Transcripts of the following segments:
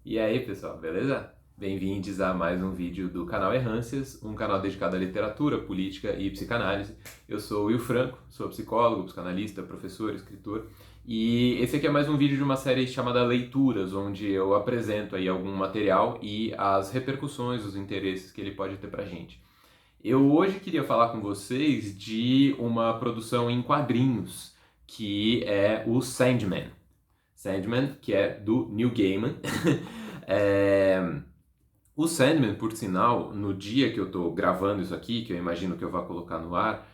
E aí, pessoal, beleza? Bem-vindos a mais um vídeo do canal Errâncias, um canal dedicado à literatura, política e psicanálise. Eu sou o Will Franco, sou psicólogo, psicanalista, professor, escritor, e esse aqui é mais um vídeo de uma série chamada Leituras, onde eu apresento aí algum material e as repercussões, os interesses que ele pode ter pra gente. Eu hoje queria falar com vocês de uma produção em quadrinhos, que é o Sandman. Sandman, que é do Neil Gaiman. É, O Sandman, por sinal, no dia que eu estou gravando isso aqui, que eu imagino que eu vá colocar no ar,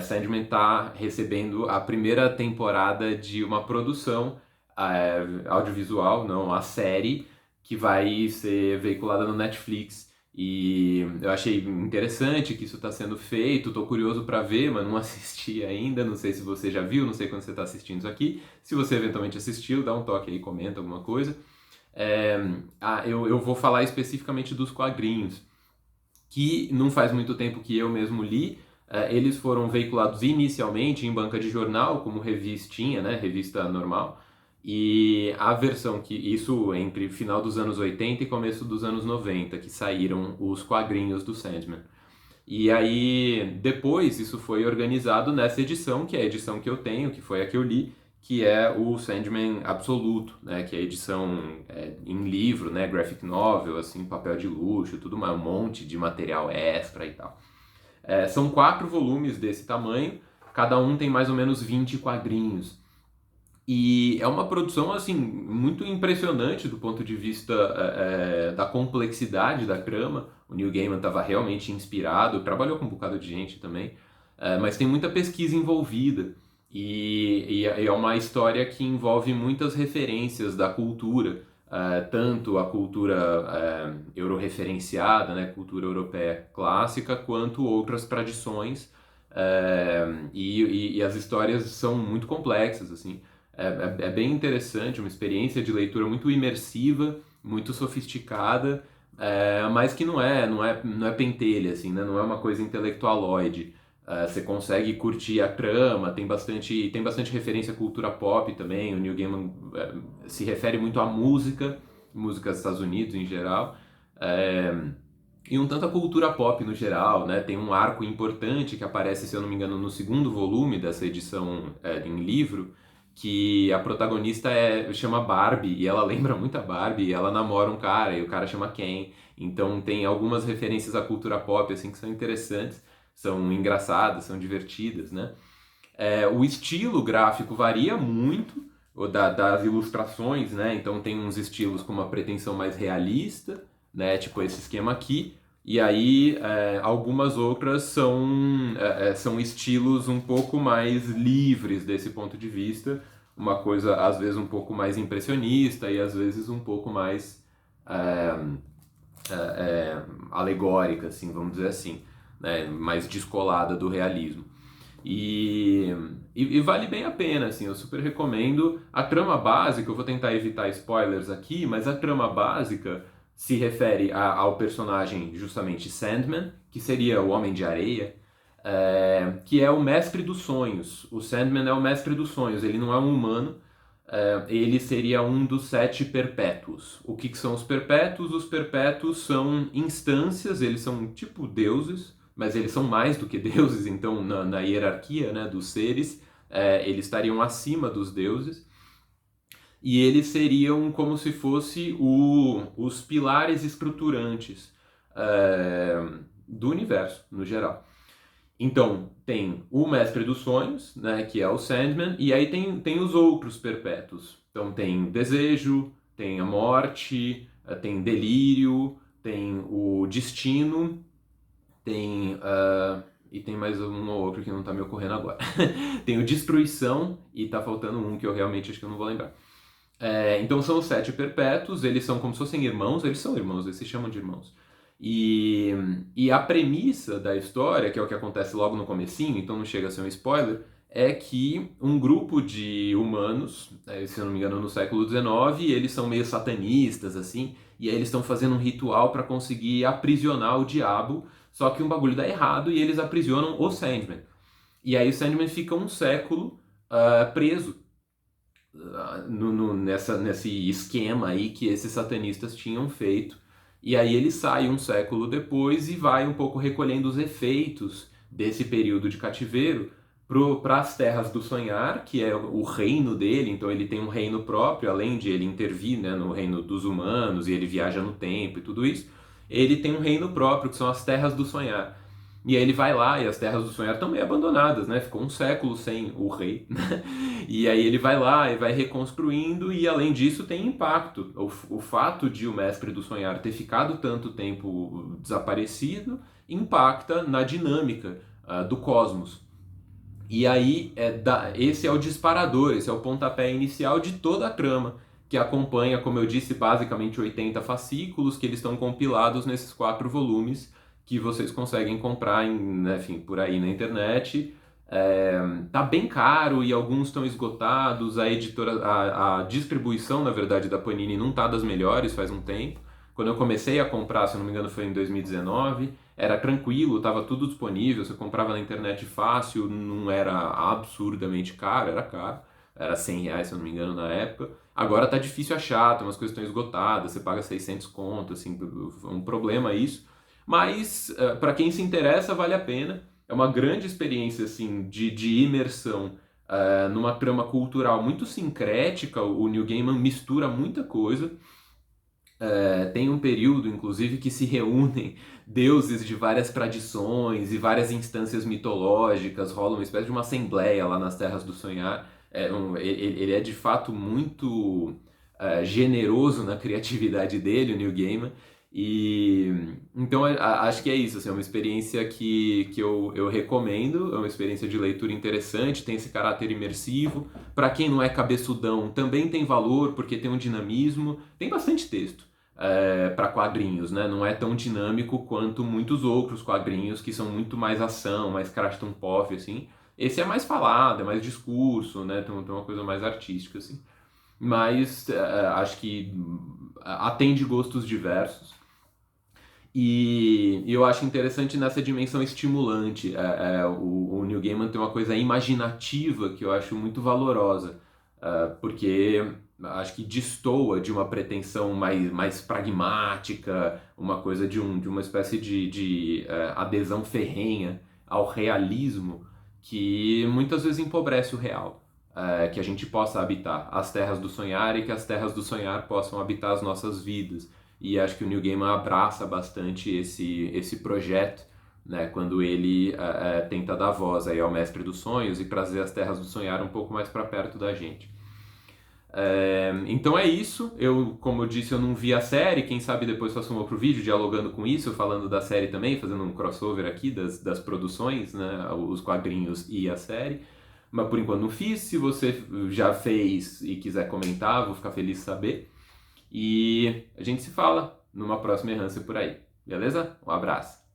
Sandman está recebendo a primeira temporada de uma produção audiovisual, não, a série, que vai ser veiculada no Netflix. E eu achei interessante que isso está sendo feito, estou curioso para ver, mas não assisti ainda, não sei se você já viu, não sei quando você está assistindo isso aqui. Se você eventualmente assistiu, dá um toque aí, comenta alguma coisa. É, eu vou falar especificamente dos quadrinhos, que não faz muito tempo que eu mesmo li. Eles foram veiculados inicialmente em banca de jornal, como revistinha, né, revista normal, e a versão que isso entre final dos anos 80 e começo dos anos 90, que saíram os quadrinhos do Sandman. E aí, depois, isso foi organizado nessa edição, que é a edição que eu tenho, que foi a que eu li, que é o Sandman Absoluto, né? Que é a edição em livro, né? Graphic novel, assim, papel de luxo, tudo um monte de material extra e tal. São 4 volumes desse tamanho, cada um tem mais ou menos 20 quadrinhos. E é uma produção assim muito impressionante do ponto de vista da complexidade da trama. O Neil Gaiman estava realmente inspirado, trabalhou com um bocado de gente também, mas tem muita pesquisa envolvida. E é uma história que envolve muitas referências da cultura, tanto a cultura euro-referenciada, né, cultura europeia clássica, quanto outras tradições. E as histórias são muito complexas, assim. É bem interessante, uma experiência de leitura muito imersiva, muito sofisticada, mas que não é pentelha, assim, né? Não é uma coisa intelectualoide. Você consegue curtir a trama, tem bastante referência à cultura pop também. O Neil Gaiman se refere muito à música, música dos Estados Unidos em geral. É, e um tanto a cultura pop no geral, né? Tem um arco importante que aparece, se eu não me engano, no segundo volume dessa edição em livro, que a protagonista chama Barbie e ela lembra muito a Barbie e ela namora um cara e o cara chama Ken. Então tem algumas referências à cultura pop assim que são interessantes, são engraçadas, são divertidas, né? O estilo gráfico varia muito das ilustrações, né? Então tem uns estilos com uma pretensão mais realista, né? Tipo esse esquema aqui. E aí algumas outras são estilos um pouco mais livres desse ponto de vista. Uma coisa às vezes um pouco mais impressionista e às vezes um pouco mais é, alegórica, assim, vamos dizer assim, né? Mais descolada do realismo. E, e vale bem a pena, assim, eu super recomendo. A trama básica, eu vou tentar evitar spoilers aqui, mas a trama básica se refere ao personagem justamente Sandman, que seria o Homem de Areia, que é o mestre dos sonhos. O Sandman é o mestre dos sonhos, ele não é um humano, ele seria um dos 7 perpétuos. O que são os perpétuos? Os perpétuos são instâncias, eles são tipo deuses, mas eles são mais do que deuses, então na hierarquia, né, dos seres, eles estariam acima dos deuses, e eles seriam como se fosse os pilares estruturantes do universo, no geral. Então, tem o Mestre dos Sonhos, né, que é o Sandman, e aí tem os outros perpétuos. Então tem desejo, tem a morte, tem delírio, tem o destino, e tem mais um ou outro que não tá me ocorrendo agora. Tem o destruição, e tá faltando um que eu realmente acho que eu não vou lembrar. Então são os 7 perpétuos, eles são como se fossem irmãos, eles são irmãos, eles se chamam de irmãos. E, e a premissa da história, que é o que acontece logo no comecinho, então não chega a ser um spoiler, é que um grupo de humanos, se eu não me engano no século XIX, eles são meio satanistas, assim, e aí eles estão fazendo um ritual para conseguir aprisionar o diabo, só que um bagulho dá errado e eles aprisionam o Sandman. E aí o Sandman fica um século preso nesse esquema aí que esses satanistas tinham feito. E aí ele sai um século depois e vai um pouco recolhendo os efeitos desse período de cativeiro para as terras do sonhar, que é o reino dele. Então ele tem um reino próprio, além de ele intervir, né, no reino dos humanos, e ele viaja no tempo e tudo isso. Ele tem um reino próprio, que são as terras do sonhar. E aí ele vai lá e as terras do sonhar estão meio abandonadas, né? Ficou um século sem o rei, né? E aí ele vai lá e vai reconstruindo, e além disso tem impacto. O fato de o Mestre do Sonhar ter ficado tanto tempo desaparecido impacta na dinâmica do cosmos. E aí esse é o disparador, esse é o pontapé inicial de toda a trama, que acompanha, como eu disse, basicamente 80 fascículos, que eles estão compilados nesses 4 volumes, que vocês conseguem comprar enfim, por aí na internet. Tá bem caro e alguns estão esgotados. A editora, a distribuição, na verdade, da Panini não tá das melhores faz um tempo. Quando eu comecei a comprar, se eu não me engano, foi em 2019, era tranquilo, tava tudo disponível, você comprava na internet fácil, não era absurdamente caro, era caro. Era R$100, se eu não me engano, na época. Agora tá difícil achar, tem umas coisas estão esgotadas, você paga 600 conto, assim, é um problema isso. Mas, para quem se interessa, vale a pena. É uma grande experiência assim, de imersão numa trama cultural muito sincrética. O Neil Gaiman mistura muita coisa. Tem um período, inclusive, que se reúnem deuses de várias tradições e várias instâncias mitológicas, rola uma espécie de uma assembleia lá nas Terras do Sonhar. Ele é de fato muito generoso na criatividade dele, o Neil Gaiman. E então acho que é isso, assim, é uma experiência que eu recomendo, é uma experiência de leitura interessante, tem esse caráter imersivo. Para quem não é cabeçudão, também tem valor, porque tem um dinamismo, tem bastante texto para quadrinhos, né? Não é tão dinâmico quanto muitos outros quadrinhos que são muito mais ação, mais Kraton Pop, assim. Esse é mais falado, é mais discurso, né? Tem uma coisa mais artística, assim. Mas acho que atende gostos diversos. E eu acho interessante nessa dimensão estimulante. O Neil Gaiman tem uma coisa imaginativa que eu acho muito valorosa, porque acho que destoa de uma pretensão mais pragmática, uma coisa de uma espécie de adesão ferrenha ao realismo que muitas vezes empobrece o real. Que a gente possa habitar as terras do sonhar e que as terras do sonhar possam habitar as nossas vidas. E acho que o Neil Gaiman abraça bastante esse projeto, né, quando ele tenta dar voz aí ao Mestre dos Sonhos e trazer as Terras do Sonhar um pouco mais para perto da gente. Então é isso. Como eu disse, eu não vi a série. Quem sabe depois faço um outro vídeo dialogando com isso, falando da série também, fazendo um crossover aqui das produções, né, os quadrinhos e a série. Mas por enquanto não fiz. Se você já fez e quiser comentar, vou ficar feliz de saber. E a gente se fala numa próxima errância por aí, beleza? Um abraço!